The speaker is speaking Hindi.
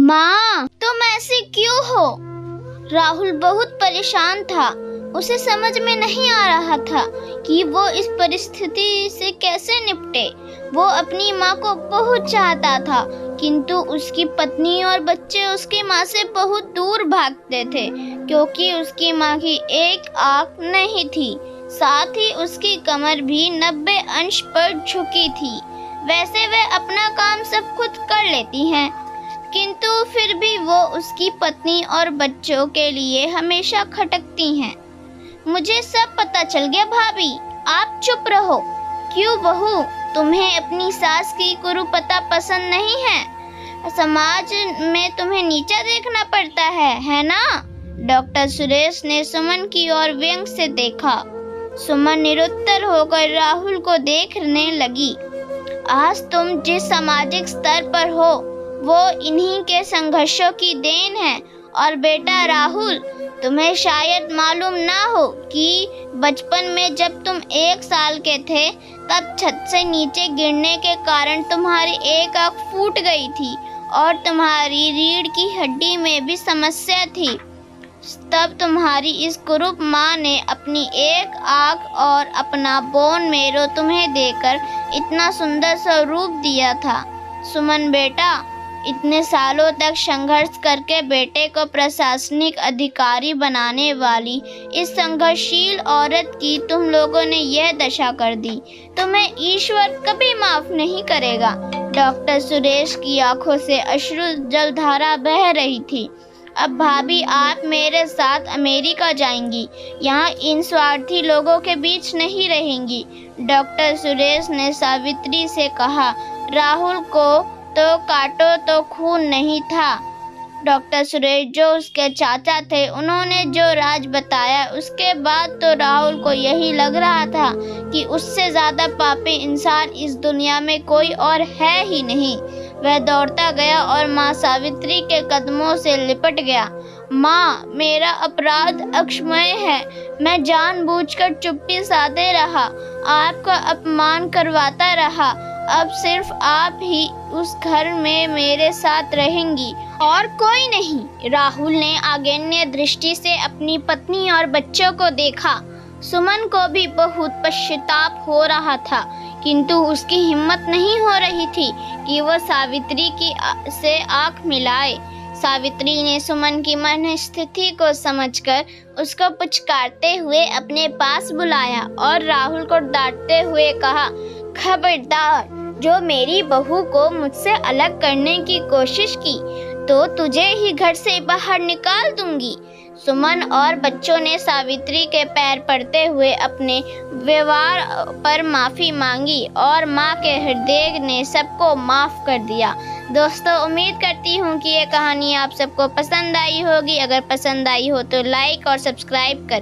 माँ, तुम ऐसी क्यों हो? राहुल बहुत परेशान था। उसे समझ में नहीं आ रहा था कि वो इस परिस्थिति से कैसे निपटे। वो अपनी माँ को बहुत चाहता था, किंतु उसकी पत्नी और बच्चे उसकी माँ से बहुत दूर भागते थे, क्योंकि उसकी माँ की एक आँख नहीं थी। साथ ही उसकी कमर भी 90 अंश पर झुकी थी। वैसे वे अपना काम सब खुद कर लेती हैं, किंतु फिर भी वो उसकी पत्नी और बच्चों के लिए हमेशा खटकती हैं। मुझे सब पता चल गया भाभी, आप चुप रहो। क्यों बहू, तुम्हें अपनी सास की कुरूपता पसंद नहीं है? समाज में तुम्हें नीचा देखना पड़ता है ना? डॉक्टर सुरेश ने सुमन की ओर व्यंग से देखा। सुमन निरुत्तर होकर राहुल को देखने लगी। आज तुम जिस सामाजिक स्तर पर हो वो इन्हीं के संघर्षों की देन है। और बेटा राहुल, तुम्हें शायद मालूम ना हो कि बचपन में जब तुम 1 साल के थे तब छत से नीचे गिरने के कारण तुम्हारी एक आँख फूट गई थी और तुम्हारी रीढ़ की हड्डी में भी समस्या थी। तब तुम्हारी इस कुरूप माँ ने अपनी एक आँख और अपना बोन मेरो तुम्हें देकर इतना सुंदर सा रूप दिया था। सुमन बेटा, इतने सालों तक संघर्ष करके बेटे को प्रशासनिक अधिकारी बनाने वाली इस संघर्षशील औरत की तुम लोगों ने यह दशा कर दी। तुम्हें ईश्वर कभी माफ नहीं करेगा। डॉक्टर सुरेश की आंखों से अश्रु जलधारा बह रही थी। अब भाभी, आप मेरे साथ अमेरिका जाएंगी, यहाँ इन स्वार्थी लोगों के बीच नहीं रहेंगी। डॉक्टर सुरेश ने सावित्री से कहा। राहुल को तो काटो तो खून नहीं था। डॉक्टर सुरेश जो उसके चाचा थे, उन्होंने जो राज बताया उसके बाद तो राहुल को यही लग रहा था कि उससे ज्यादा पापी इंसान इस दुनिया में कोई और है ही नहीं। वह दौड़ता गया और माँ सावित्री के कदमों से लिपट गया। माँ, मेरा अपराध अक्षम्य है। मैं जानबूझकर चुप्पी साधे रहा, आपका अपमान करवाता रहा। अब सिर्फ आप ही उस घर में मेरे साथ रहेंगी और कोई नहीं। राहुल ने आग्नेय दृष्टि से अपनी पत्नी और बच्चों को देखा। सुमन को भी बहुत पश्चाताप हो रहा था, किंतु उसकी हिम्मत नहीं हो रही थी कि वह सावित्री से आंख मिलाए। सावित्री ने सुमन की मनस्थिति को समझकर उसको पुचकारते हुए अपने पास बुलाया और राहुल को डांटते हुए कहा, खबरदार, जो मेरी बहू को मुझसे अलग करने की कोशिश की तो तुझे ही घर से बाहर निकाल दूंगी। सुमन और बच्चों ने सावित्री के पैर पड़ते हुए अपने व्यवहार पर माफ़ी मांगी और माँ के हृदय ने सबको माफ़ कर दिया। दोस्तों, उम्मीद करती हूँ कि ये कहानी आप सबको पसंद आई होगी। अगर पसंद आई हो तो लाइक और सब्सक्राइब कर